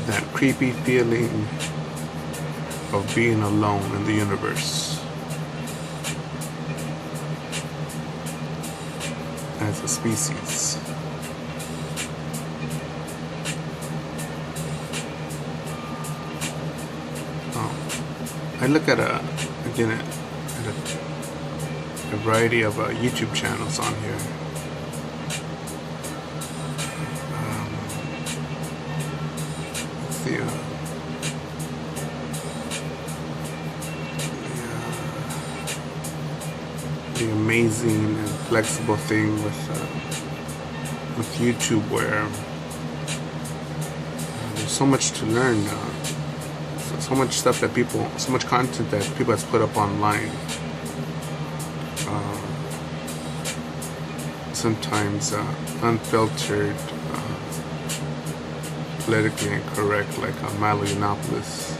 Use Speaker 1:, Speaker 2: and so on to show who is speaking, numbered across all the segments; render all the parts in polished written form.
Speaker 1: that creepy feeling of being alone in the universe as a species. I look at a variety of YouTube channels on here. The amazing and flexible thing with YouTube, where there's so much to learn. So much stuff that so much content that people have put up online. Sometimes unfiltered, politically incorrect, like Milo Yiannopoulos.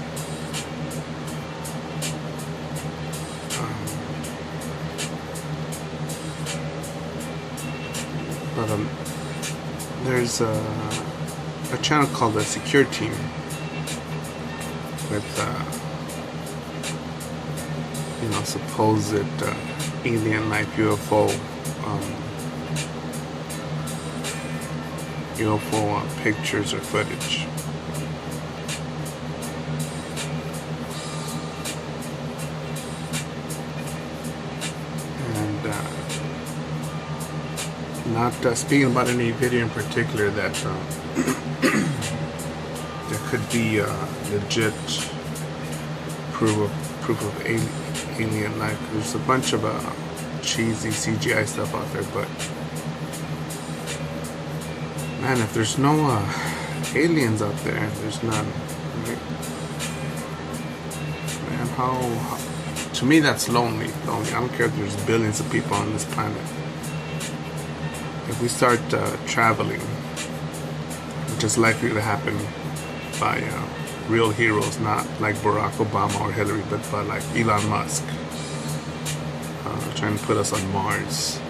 Speaker 1: But there's a channel called The Secure Team, with supposed alien life, UFO pictures or footage. And not speaking about any video in particular that there could be legit proof of alien life. There's a bunch of cheesy CGI stuff out there, but man, if there's no aliens out there, there's none. Right? Man, how to me that's lonely. I don't care if there's billions of people on this planet. If we start traveling, which is likely to happen by real heroes, not like Barack Obama or Hillary, but by like Elon Musk, trying to put us on Mars.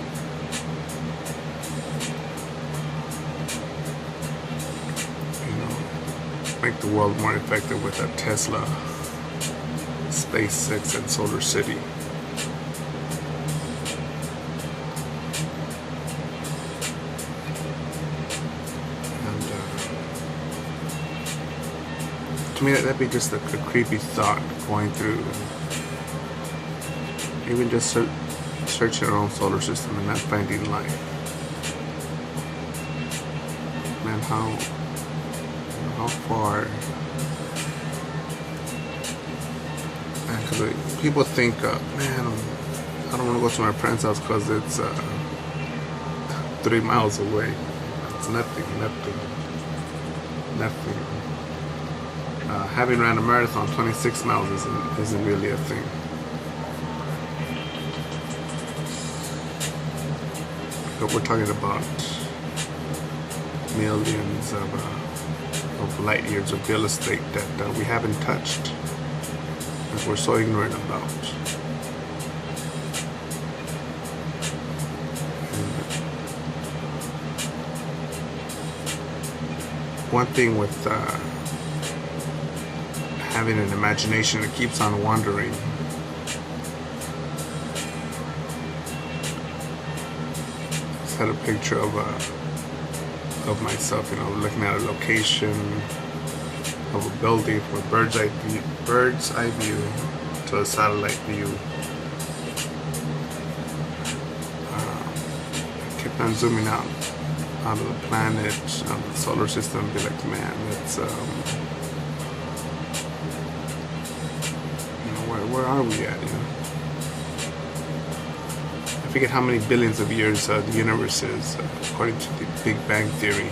Speaker 1: Make the world more effective with a Tesla, SpaceX, and Solar City. To me, that'd be just a creepy thought going through. Even just searching our own solar system and not finding life. Man, how far? Because people think, man, I don't want to go to my friend's house because it's 3 miles away. It's nothing. Having ran a marathon, 26 miles isn't really a thing. But we're talking about millions of light years of real estate that we haven't touched, that we're so ignorant about. One thing with having an imagination that keeps on wandering. Just had a picture of myself, looking at a location of a building from a bird's eye view to a satellite view. I kept on zooming out of the planet, of the solar system, and be like, man, it's where are we at? I forget how many billions of years the universe is, according to the Big Bang Theory.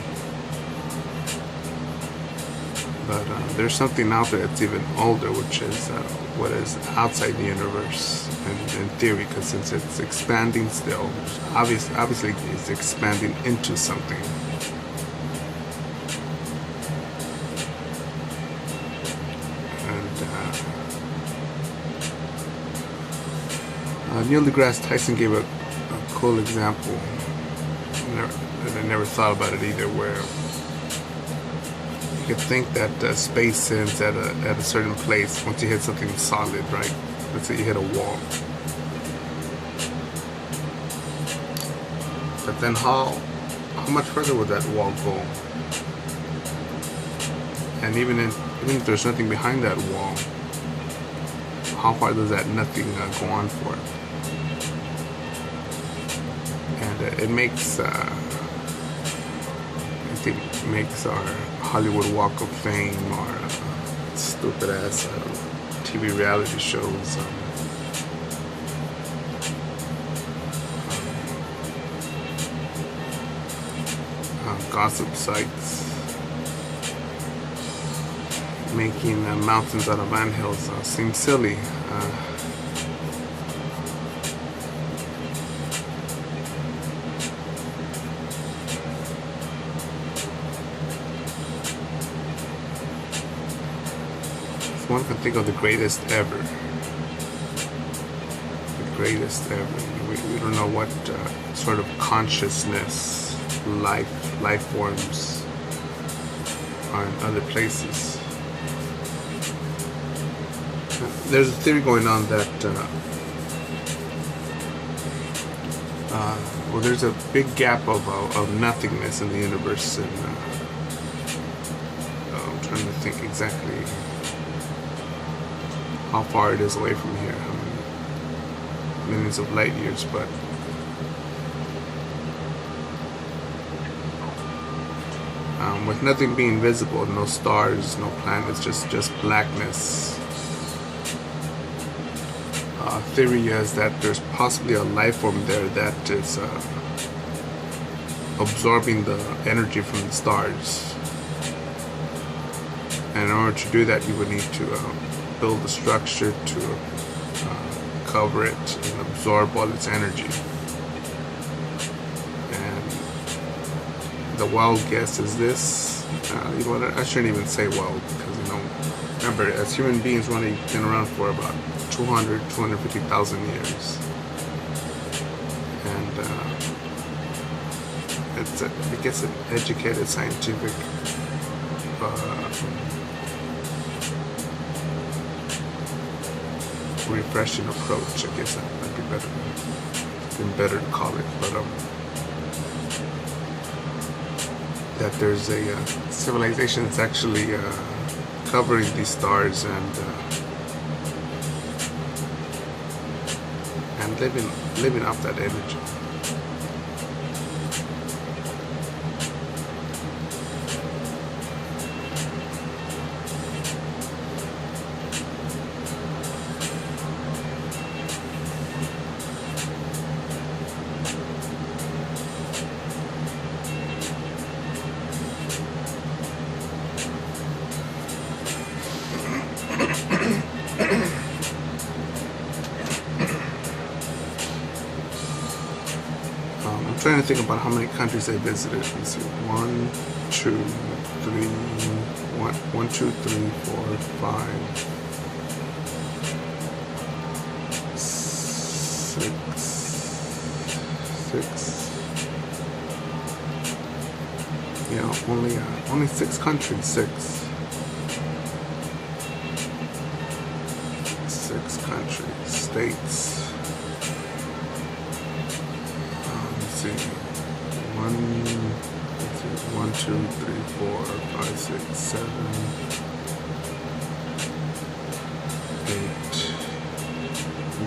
Speaker 1: But there's something out there that's even older, which is what is outside the universe, in theory, because since it's expanding still, obviously it's expanding into something. Neil deGrasse Tyson gave a cool example, and I never thought about it either, where You think that space ends at a certain place once you hit something solid, right? Let's say you hit a wall. But then how much further would that wall go? And even if there's nothing behind that wall, how far does that nothing go on for? And it makes it makes our Hollywood Walk of Fame or stupid ass TV reality shows gossip sites making mountains out of anthills seem silly. If one can think of the greatest ever, the greatest ever. We don't know what sort of consciousness, life forms are in other places. There's a theory going on that well, there's a big gap of nothingness in the universe, and I'm trying to think exactly how far it is away from here, how many millions of light years, but with nothing being visible, no stars, no planets, just blackness. Theory is that there's possibly a life form there that is absorbing the energy from the stars. And in order to do that, you would need to build a structure to cover it and absorb all its energy. And the wild guess is this. You know what? I shouldn't even say wild, because remember, as human beings, we've only been around for about 250,000 years, and it gets an educated, scientific refreshing approach. I guess that'd be better to call it, but that there's a civilization that's actually covering these stars and living off that energy. I'm trying to think about how many countries I visited. Let's see, 1, 2, 3, 1, 2, 3, 4, 5, 6. Yeah, only 6 countries. 6 countries, states. One, 2, 3, 4, 5, 6, 7, 8,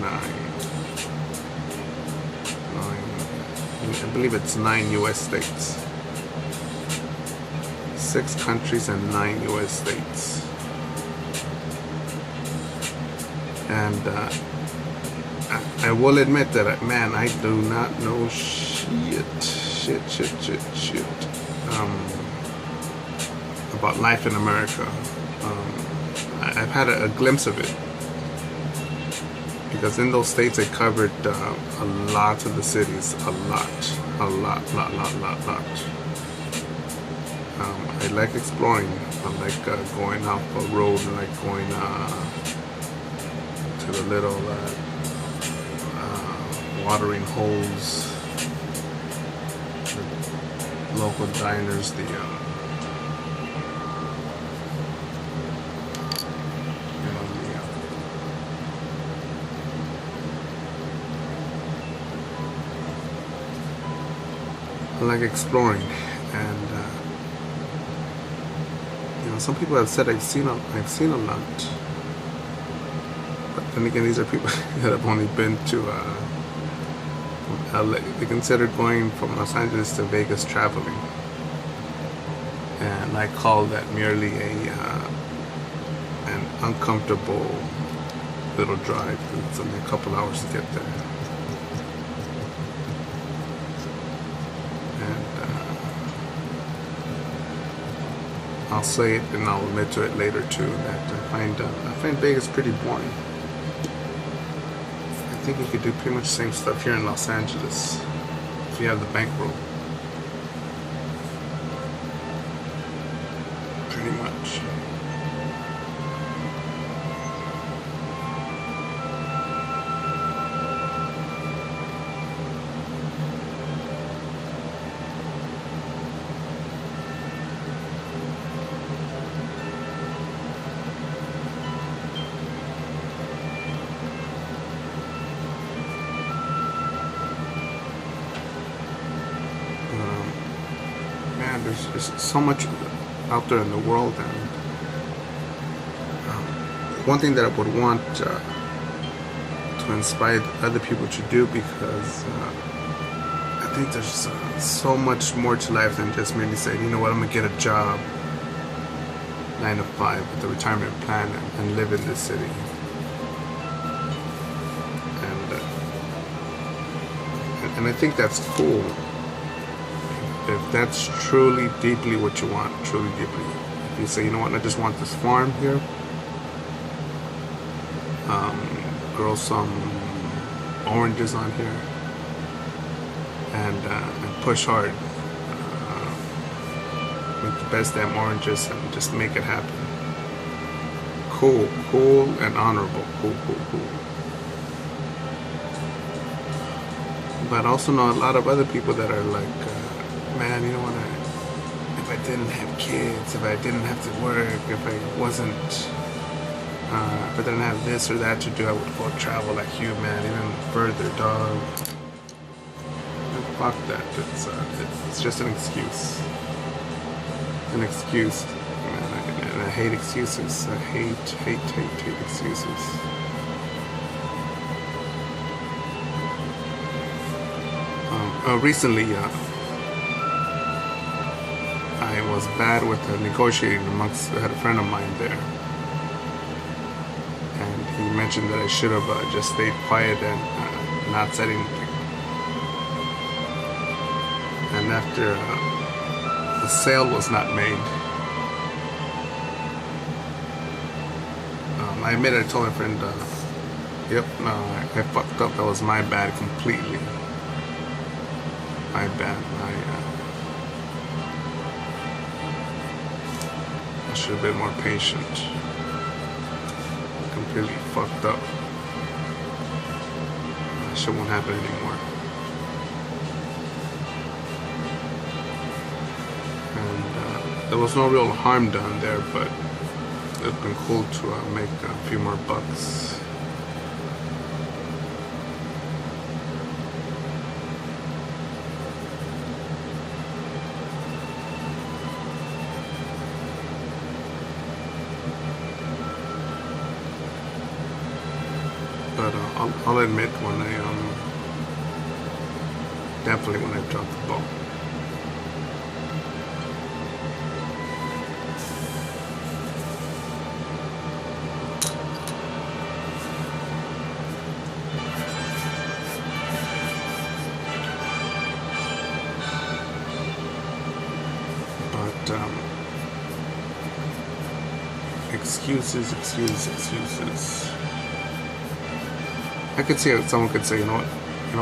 Speaker 1: 9. I believe it's 9 U.S. states. 6 countries and 9 U.S. states. And I will admit that, man, I do not know shit about life in America. I've had a glimpse of it, because in those states I covered a lot of the cities, a lot. I like exploring. I like going off a road, and like going to the little watering holes, the local diners, the I like exploring, and some people have said I've seen a lot, but then again, these are people that have only been to LA. They consider going from Los Angeles to Vegas traveling, and I call that merely an uncomfortable little drive. It's only a couple hours to get there. I'll say it and I'll admit to it later too that I find Vegas pretty boring. I think you could do pretty much the same stuff here in Los Angeles if you have the bankroll. Pretty much. There's so much out there in the world, and one thing that I would want to inspire other people to do, because I think there's so much more to life than just merely saying, you know what, I'm gonna get a job 9 to 5 with a retirement plan and live in this city. And I think that's cool. If that's truly deeply what you want, truly deeply. If you say, you know what, I just want this farm here, grow some oranges on here, and push hard, make the best damn oranges and just make it happen. Cool and honorable, cool. But I also know a lot of other people that are like, man, you know what, if I didn't have kids, if I didn't have to work, if I wasn't, if I didn't have this or that to do, I would go travel like you, man, even further, dog. And fuck that, it's just an excuse. An excuse, man, and I hate excuses. I hate excuses. Recently, I was bad with negotiating amongst. I had a friend of mine there, and he mentioned that I should have just stayed quiet and not said anything. And after the sale was not made, I admitted, I told my friend, yep, no, I fucked up. That was my bad completely. My bad. I should have been more patient. Completely fucked up. That shit won't happen anymore. And there was no real harm done there, but it's been cool to make a few more bucks. But I'll admit when I definitely when I dropped the ball. But excuses. I could see how someone could say, you know,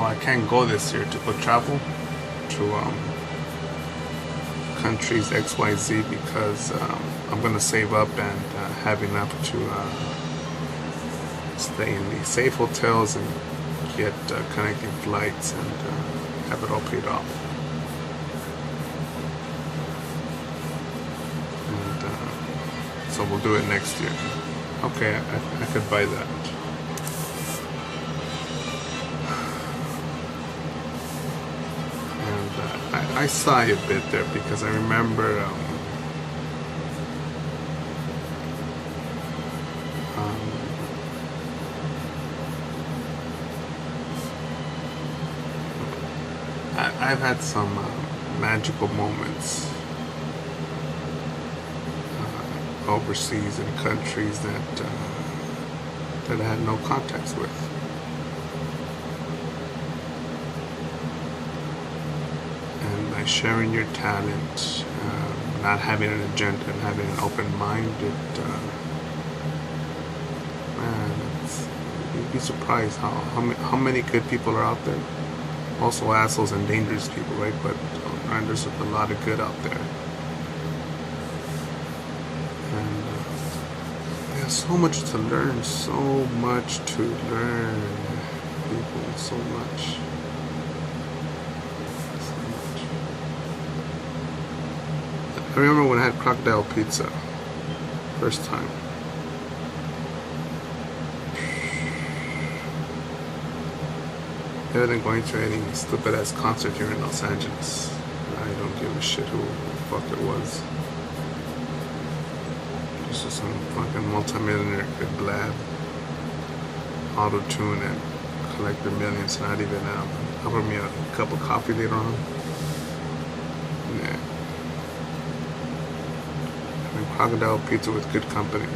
Speaker 1: I can't go this year to go travel to countries XYZ because I'm gonna save up and have enough to stay in the safe hotels and get connecting flights and have it all paid off. And so we'll do it next year. Okay, I could buy that. I sigh a bit there because I remember um, I've had some magical moments overseas in countries that I had no context with. And by sharing your talent, not having an agenda and having an open mind, you'd be surprised how many good people are out there. Also assholes and dangerous people, right? But there's a lot of good out there. And there's so much to learn, so much to learn, people, so much. I remember when I had crocodile pizza, first time. Better than going to any stupid ass concert here in Los Angeles. I don't give a shit who the fuck it was. Just some fucking multimillionaire could blab, auto-tune and collect their millions, not even offer me a cup of coffee later on. Yeah. And crocodile pizza with good company.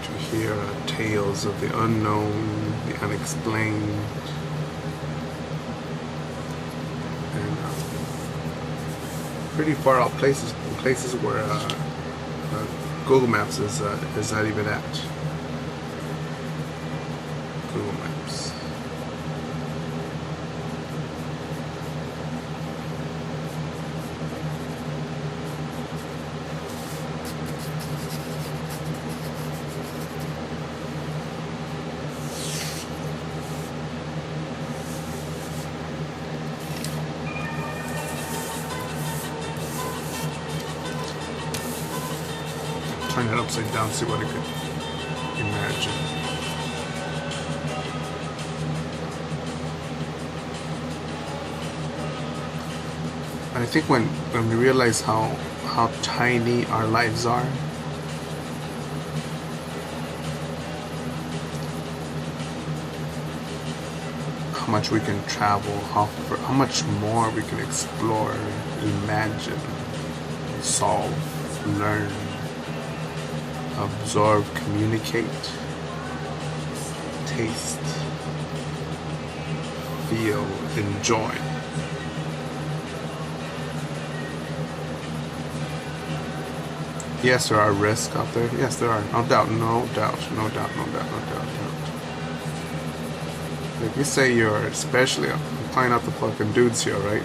Speaker 1: To hear tales of the unknown, the unexplained. Pretty far out places where Google Maps is not even at. Google Maps. Turn it upside down, see what I could imagine. And I think when we realize how tiny our lives are, how much we can travel, how much more we can explore, imagine, solve, learn, absorb, communicate, taste, feel, enjoy. Yes, there are risks out there. Yes, there are. No doubt, no doubt, no doubt, no doubt, no doubt, no doubt. If you say you're, especially, I'm calling out the fucking dudes here, right?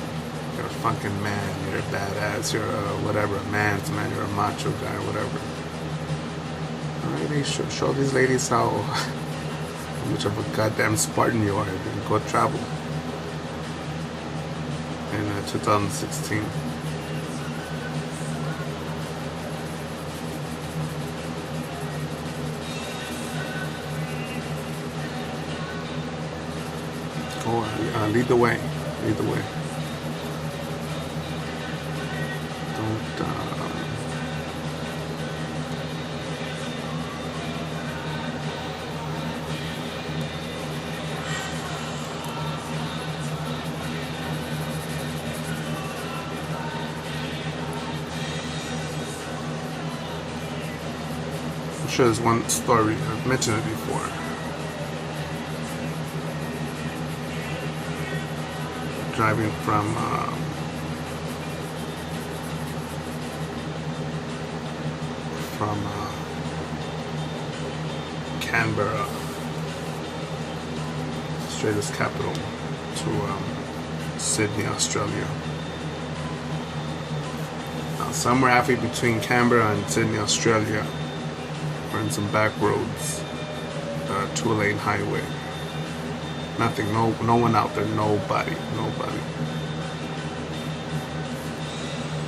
Speaker 1: You're a fucking man, you're a badass, you're a whatever, a man's man, you're a macho guy, whatever. They show these ladies how much of a goddamn Spartan you are, and go travel in 2016. Go lead the way, lead the way. Don't I'm sure there's one story, I've mentioned it before. Driving from Canberra, Australia's capital, to Sydney, Australia. Somewhere halfway between Canberra and Sydney, Australia, we're in some back roads, 2-lane highway. Nothing, no one out there, nobody.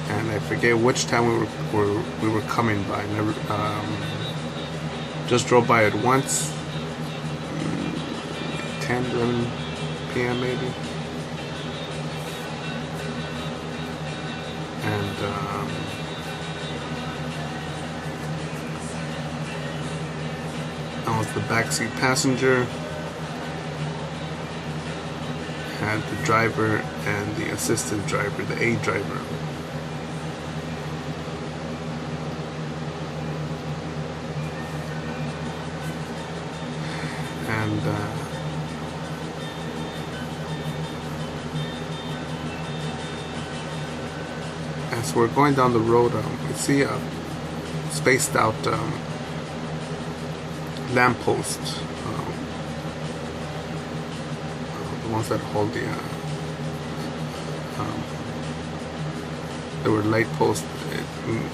Speaker 1: And I forget which town we were coming by. Just drove by it once, 10, 11 p.m. maybe. And I was the backseat passenger. Had the driver and the assistant driver, the aide driver. And as we're going down the road, we see a spaced out lamppost, the ones that hold the they were light posts.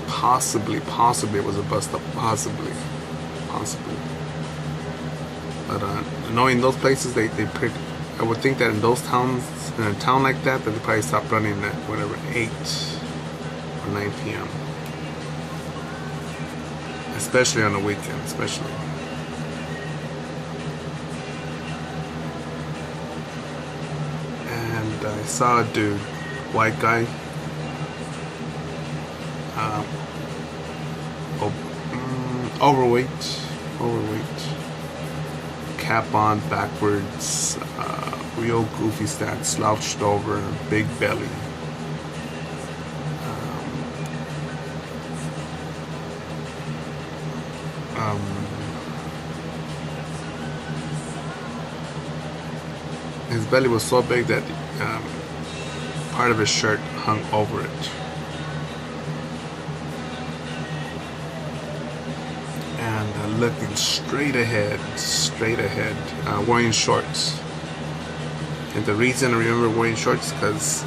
Speaker 1: Possibly it was a bus stop, possibly. But knowing those places, they I would think that in those towns, in a town like that they probably stop running at whatever 8 or 9 p.m. Especially on the weekend, especially. And I saw a dude, white guy, overweight, cap on backwards, real goofy stance, slouched over, big belly. His belly was so big that part of his shirt hung over it. And looking straight ahead, wearing shorts. And the reason I remember wearing shorts is because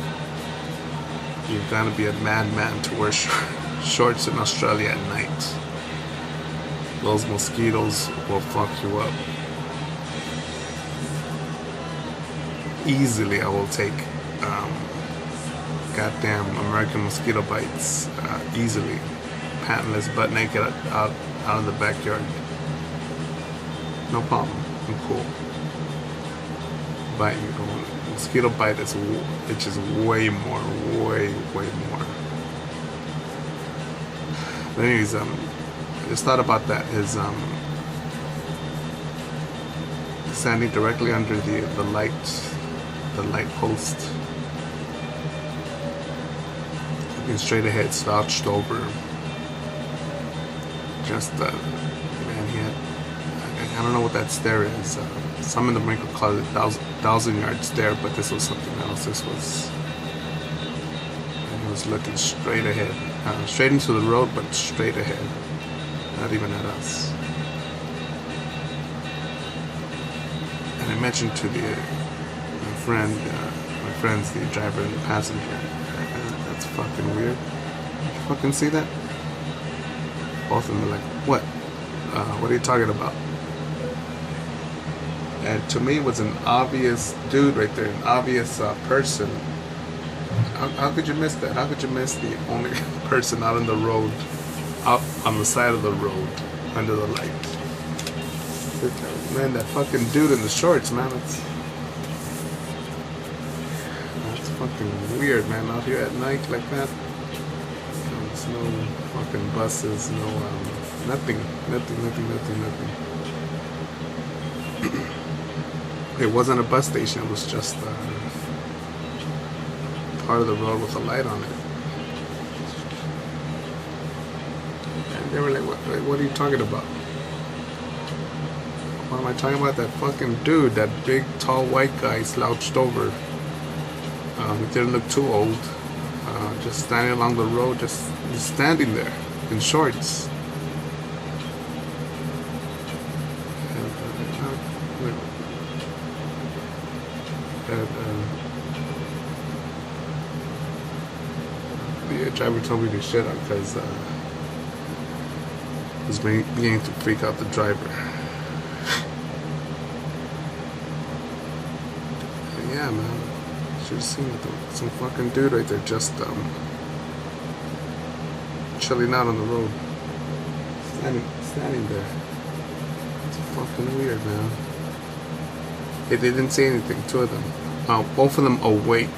Speaker 1: you've got to be a madman to wear shorts in Australia at night. Those mosquitoes will fuck you up. Easily, I will take goddamn American mosquito bites easily, pantless, butt naked out in the backyard. No problem. I'm cool. Bite you. Mosquito bite is it's just way more. But anyways, I just thought about that. His standing directly under the light post, looking straight ahead, slouched over. Just man, he had, I don't know what that stare is. Some in the Marine Corps call it 1,000-yard stare, but this was something else. This was, and he was looking straight ahead, straight into the road, but straight ahead, not even at us. And I mentioned to my friends, the driver and the passenger, that's fucking weird. Did you fucking see that? Both of them are like, what? What are you talking about? And to me, it was an obvious dude right there, an obvious person. How could you miss that? How could you miss the only person out on the road, out on the side of the road, under the light? Man, that fucking dude in the shorts, man, that's fucking weird, man, out here at night like that. There's no fucking buses, no, nothing. It wasn't a bus station, it was just part of the road with a light on it. And they were like, what are you talking about? What am I talking about? That fucking dude, that big, tall, white guy slouched over. He didn't look too old. Just standing along the road, just standing there in shorts. The driver told me to shut up because I was beginning to freak out the driver. Yeah, man. Should have seen it, some fucking dude right there just chilling out on the road, standing there. It's fucking weird, man. They didn't say anything to them. Both of them awake.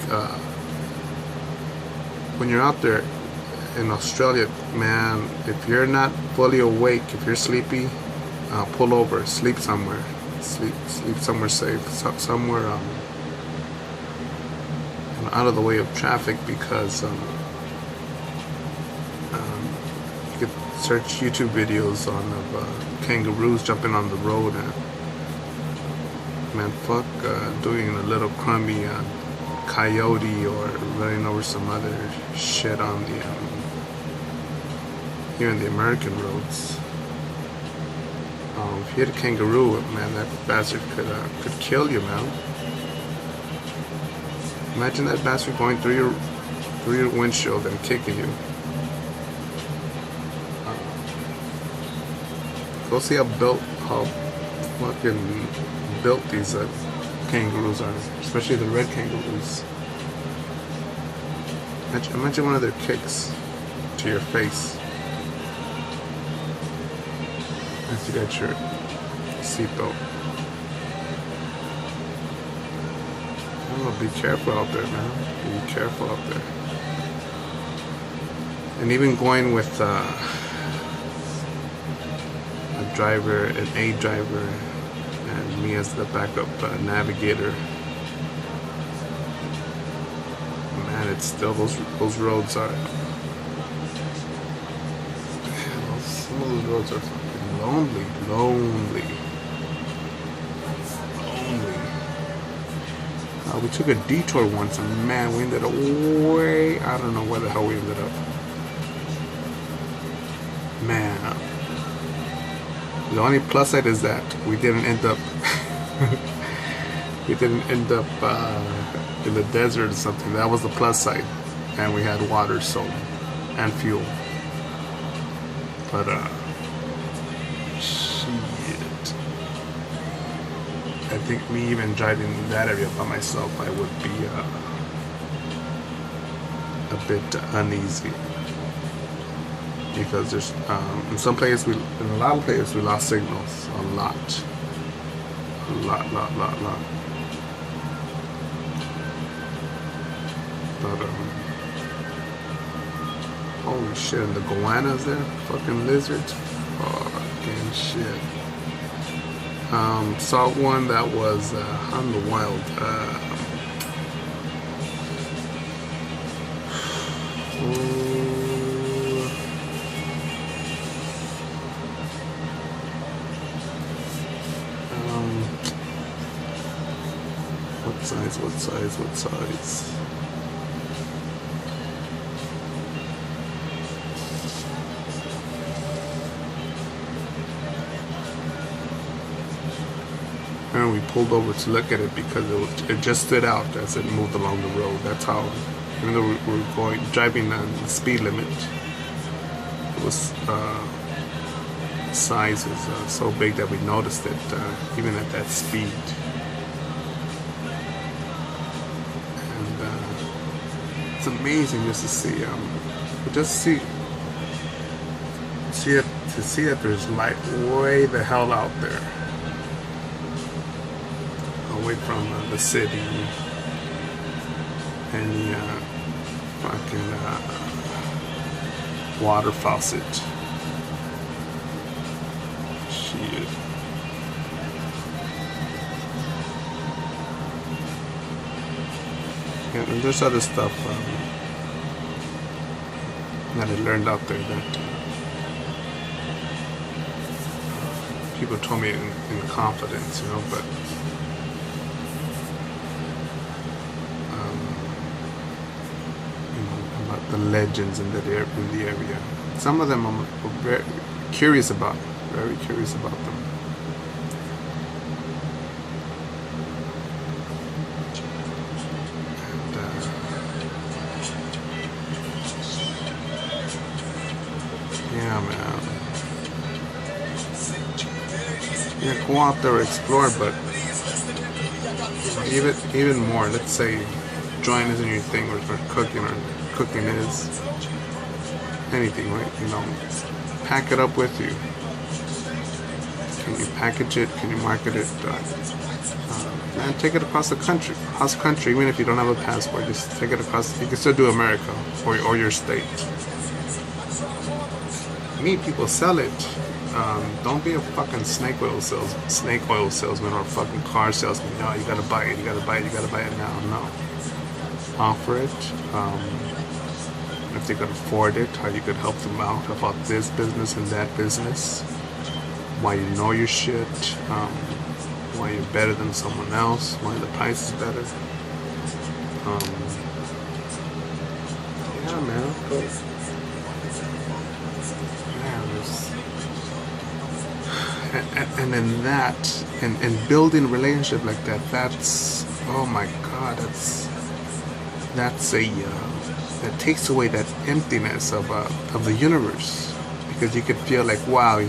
Speaker 1: When you're out there in Australia, man, if you're not fully awake, if you're sleepy, pull over, sleep somewhere, sleep somewhere safe, somewhere out of the way of traffic, because you could search YouTube videos of kangaroos jumping on the road, and man, fuck doing a little crummy coyote or running over some other shit on the here in the American roads. If you hit a kangaroo, man, that bastard could kill you, man. Imagine that bastard going through your windshield and kicking you. Go see how fucking built these kangaroos are, especially the red kangaroos. Imagine one of their kicks to your face. If you got your seatbelt. I don't know, be careful out there, man. Be careful out there. And even going with a driver, an A driver, and me as the backup navigator. Man, it's still those roads are. Some of those roads are fucking lonely. We took a detour once, and man, we ended up way. I don't know where the hell we ended up. Man, the only plus side is that we didn't end up. In the desert or something. That was the plus side, and we had water, so, and fuel. But shit, I think me even driving in that area by myself, I would be a bit uneasy, because there's in some places in a lot of places we lost signals a lot. But holy shit, and the goannas there, fucking lizards, fucking shit. Saw one that was out in the wild. What size? And we pulled over to look at it because it just stood out as it moved along the road. That's how, even though we were driving on the speed limit, it was size was so big that we noticed it even at that speed. And it's amazing just to see, to see that there's light way the hell out there, away from the city and the fucking water faucet. Shit. And there's other stuff that I learned out there that people told me in confidence, but about the legends in the area. Some of them I'm very curious about, very curious about them. Yeah, man. Yeah, go out there, explore, but even more. Let's say drawing isn't your thing, or cooking is anything, right? Pack it up with you. Can you package it? Can you market it? And take it across the country. Across the country, even if you don't have a passport, just take it across. You can still do America or your state. Meet people, sell it. Don't be a fucking snake oil salesman or a fucking car salesman. No, you gotta buy it. You gotta buy it. You gotta buy it now. No. Offer it. If they could afford it, how you could help them out about this business and that business. Why you know your shit. Why you're better than someone else. Why the price is better. Yeah, man. Cool. And in that, and building a relationship like that, that's, oh my God, that's that takes away that emptiness of the universe, because you could feel like, wow,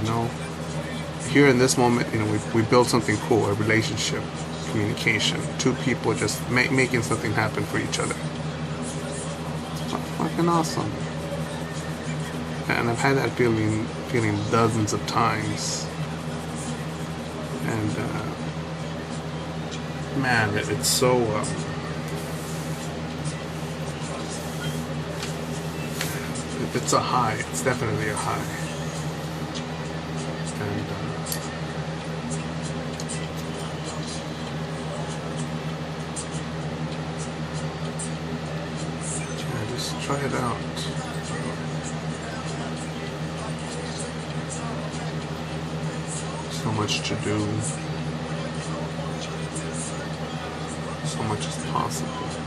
Speaker 1: here in this moment, we built something cool, a relationship, communication, two people just making something happen for each other. It's fucking awesome. And I've had that feeling dozens of times. And man, it's so it's a high. It's definitely a high. And yeah, just try it out. So much to do. So much is possible.